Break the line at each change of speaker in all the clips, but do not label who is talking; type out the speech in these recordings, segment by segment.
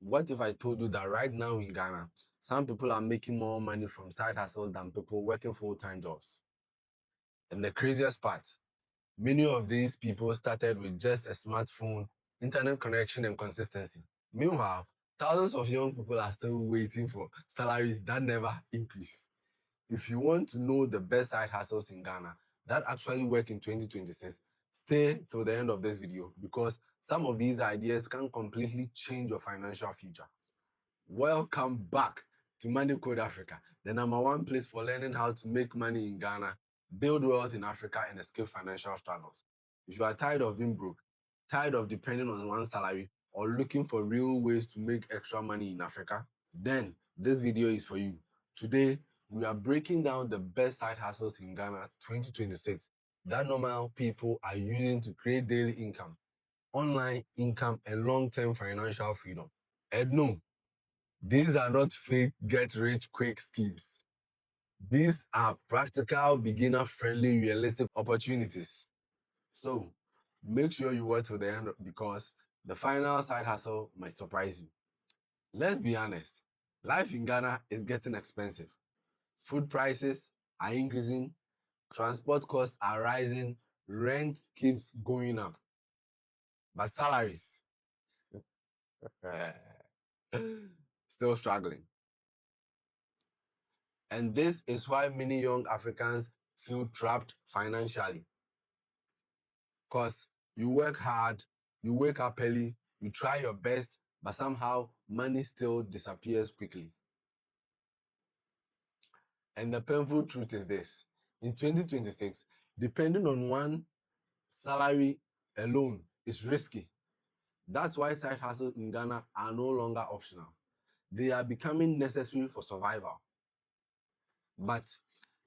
What if I told you that right now in Ghana, some people are making more money from side hustles than people working full-time jobs? And the craziest part, many of these people started with just a smartphone, internet connection, and consistency. Meanwhile, thousands of young people are still waiting for salaries that never increase. If you want to know the best side hustles in Ghana that actually work in 2026, stay till the end of this video because some of these ideas can completely change your financial future. Welcome back to Money Code Africa, the #1 place for learning how to make money in Ghana, build wealth in Africa, and escape financial struggles. If you are tired of being broke, tired of depending on one salary, or looking for real ways to make extra money in Africa, then this video is for you. Today, we are breaking down the best side hustles in Ghana 2026 that normal people are using to create daily income, online income, and long-term financial freedom. And no, these are not fake get-rich-quick schemes. These are practical, beginner-friendly, realistic opportunities. So, make sure you watch till the end because the final side hustle might surprise you. Let's be honest, life in Ghana is getting expensive. Food prices are increasing, transport costs are rising, rent keeps going up. But salaries, still struggling. And this is why many young Africans feel trapped financially. Because you work hard, you wake up early, you try your best, but somehow money still disappears quickly. And the painful truth is this. In 2026, depending on one salary alone is risky. That's why side hustles in Ghana are no longer optional. They are becoming necessary for survival. But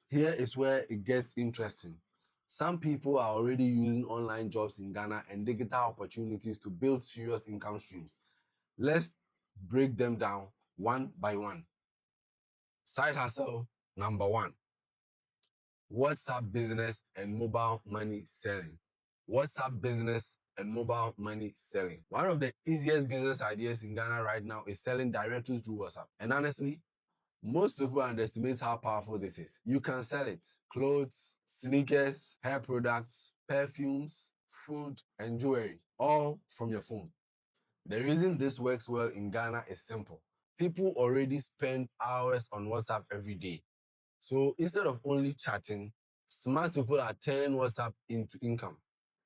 here is where it gets interesting. Some people are already using online jobs in Ghana and digital opportunities to build serious income streams. Let's break them down one by one. Side hustle number 1. WhatsApp business and mobile money selling. WhatsApp business and mobile money selling. One of the easiest business ideas in Ghana right now is selling directly through WhatsApp. And honestly, most people underestimate how powerful this is. You can sell it. Clothes, sneakers, hair products, perfumes, food, and jewelry, all from your phone. The reason this works well in Ghana is simple. People already spend hours on WhatsApp every day. So instead of only chatting, smart people are turning WhatsApp into income.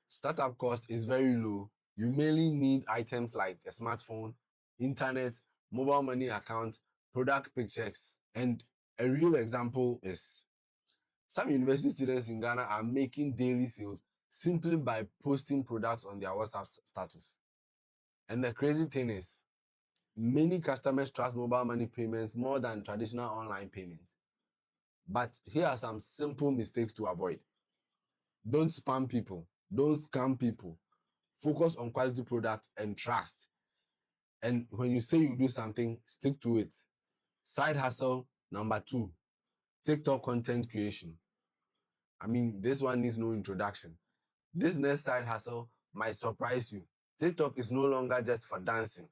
Startup cost is very low. You mainly need items like a smartphone, internet, mobile money account, product pictures. And a real example is some university students in Ghana are making daily sales simply by posting products on their WhatsApp status. And the crazy thing is, many customers trust mobile money payments more than traditional online payments. But here are some simple mistakes to avoid. Don't spam people. Don't scam people. Focus on quality products and trust. And when you say you do something, stick to it. Side hustle number 2, TikTok content creation. I mean, this one needs no introduction. This next side hustle might surprise you. TikTok is no longer just for dancing.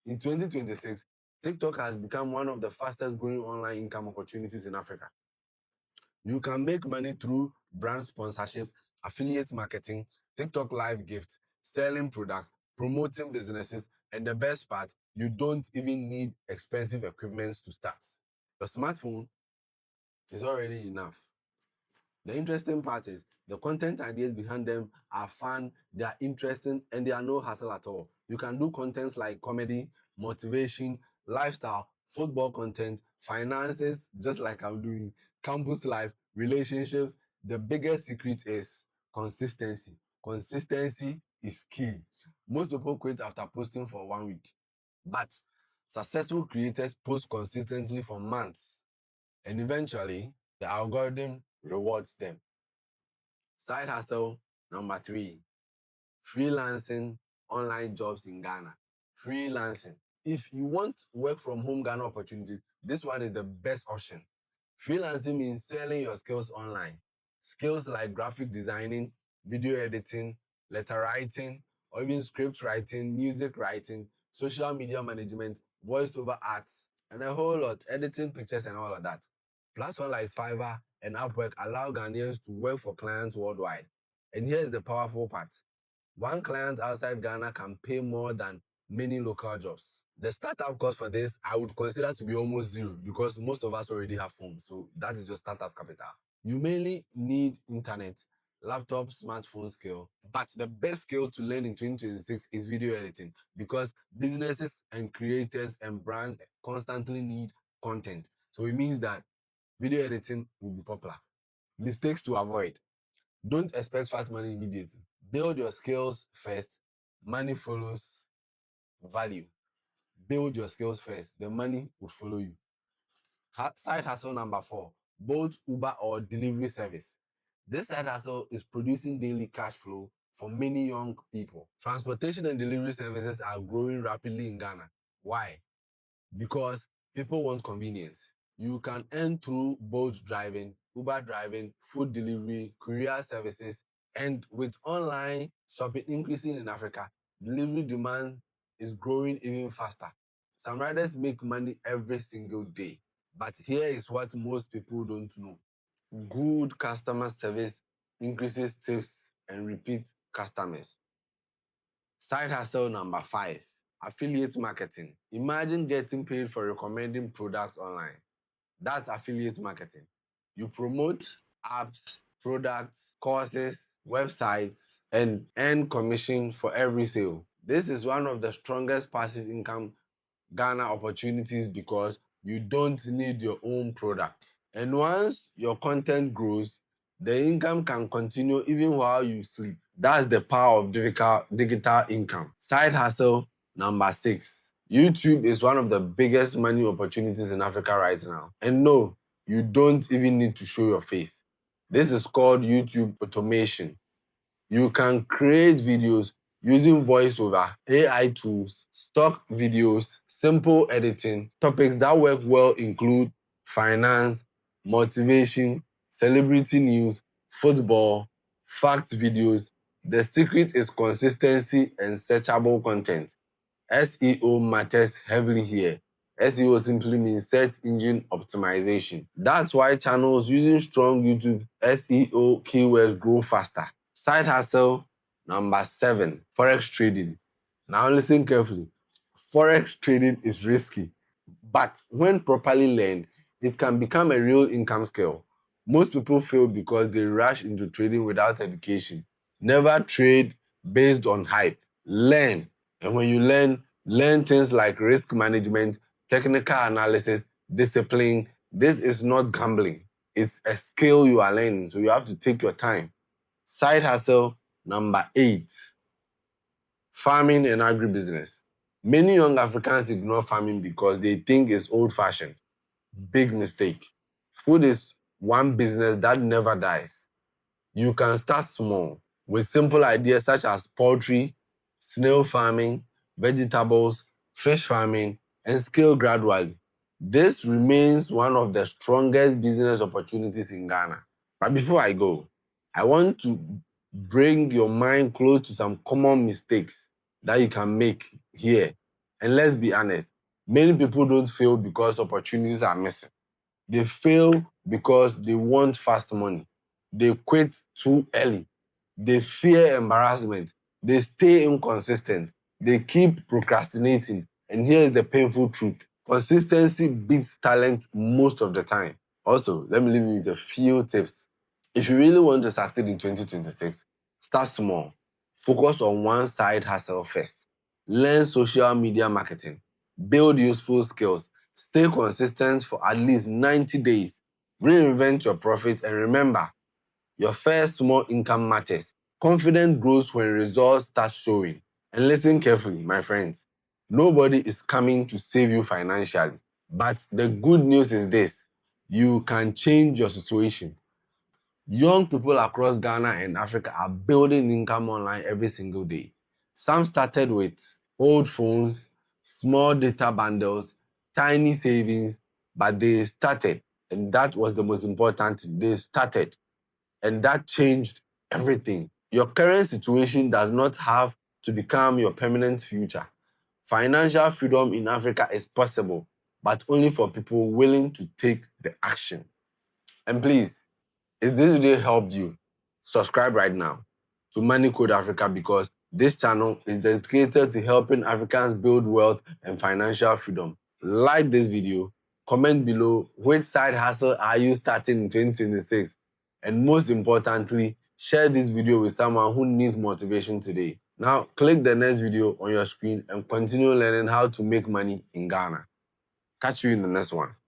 In 2026, TikTok has become one of the fastest growing online income opportunities in Africa. You can make money through brand sponsorships, affiliate marketing, TikTok live gifts, selling products, promoting businesses, and the best part, you don't even need expensive equipment to start. Your smartphone is already enough. The interesting part is the content ideas behind them are fun, they are interesting, and they are no hassle at all. You can do contents like comedy, motivation, lifestyle, football content, finances, just like I'm doing, campus life, relationships. The biggest secret is consistency. Consistency is key. Most people quit after posting for 1 week, but successful creators post consistently for months, and eventually the algorithm rewards them. Side hustle number 3, freelancing online jobs in Ghana. Freelancing. If you want work from home Ghana opportunities, this one is the best option. Freelancing means selling your skills online. Skills like graphic designing, video editing, letter writing, or even script writing, music writing, social media management, voice over ads, and a whole lot, editing pictures and all of that. Platforms like Fiverr and Upwork allow Ghanaians to work for clients worldwide. And here's the powerful part. One client outside Ghana can pay more than many local jobs. The startup cost for this, I would consider to be almost zero because most of us already have phones. So that is your startup capital. You mainly need internet, laptop, smartphone skill. But the best skill to learn in 2026 is video editing because businesses and creators and brands constantly need content. So it means that video editing will be popular. Mistakes to avoid. Don't expect fast money immediately. Build your skills first. Money follows value. Build your skills first. The money will follow you. Side hustle number 4. Bolt, Uber, or delivery service. This side hustle is producing daily cash flow for many young people. Transportation and delivery services are growing rapidly in Ghana. Why? Because people want convenience. You can earn through Bolt driving, Uber driving, food delivery, courier services, and with online shopping increasing in Africa, delivery demand is growing even faster. Some riders make money every single day. But here is what most people don't know. Good customer service increases tips and repeat customers. Side hustle number 5, affiliate marketing. Imagine getting paid for recommending products online. That's affiliate marketing. You promote apps, products, courses, websites, and earn commission for every sale. This is one of the strongest passive income Ghana opportunities because you don't need your own product. And once your content grows, the income can continue even while you sleep. That's the power of digital income. Side hustle number 6. YouTube is one of the biggest money opportunities in Africa right now. And no, you don't even need to show your face. This is called YouTube automation. You can create videos using voiceover, AI tools, stock videos, simple editing. Topics that work well include finance, motivation, celebrity news, football, fact videos. The secret is consistency and searchable content. SEO matters heavily here. SEO simply means search engine optimization. That's why channels using strong YouTube SEO keywords grow faster. Side hustle number 7, Forex trading. Now listen carefully. Forex trading is risky, but when properly learned, it can become a real income skill. Most people fail because they rush into trading without education. Never trade based on hype. Learn. And when you learn things like risk management, technical analysis, discipline. This is not gambling. It's a skill you are learning, so you have to take your time. Side hustle number 8, farming and agribusiness. Many young Africans ignore farming because they think it's old-fashioned. Big mistake. Food is one business that never dies. You can start small with simple ideas such as poultry, snail farming, vegetables, fish farming, and scale gradually. This remains one of the strongest business opportunities in Ghana. But before I go, I want to bring your mind close to some common mistakes that you can make here. And let's be honest, many people don't fail because opportunities are missing. They fail because they want fast money. They quit too early. They fear embarrassment. They stay inconsistent. They keep procrastinating. And here's the painful truth. Consistency beats talent most of the time. Also, let me leave you with a few tips. If you really want to succeed in 2026, start small. Focus on one side hustle first. Learn social media marketing. Build useful skills. Stay consistent for at least 90 days. Reinvent your profit and remember, your first small income matters. Confidence grows when results start showing. And listen carefully, my friends. Nobody is coming to save you financially. But the good news is this: you can change your situation. Young people across Ghana and Africa are building income online every single day. Some started with old phones, small data bundles, tiny savings, but they started. And that was the most important thing. They started. And that changed everything. Your current situation does not have to become your permanent future. Financial freedom in Africa is possible, but only for people willing to take the action. And please, if this video helped you, subscribe right now to Money Code Africa, because this channel is dedicated to helping Africans build wealth and financial freedom. Like this video, comment below which side hustle are you starting in 2026, and most importantly, share this video with someone who needs motivation today. Now, click the next video on your screen and continue learning how to make money in Ghana. Catch you in the next one.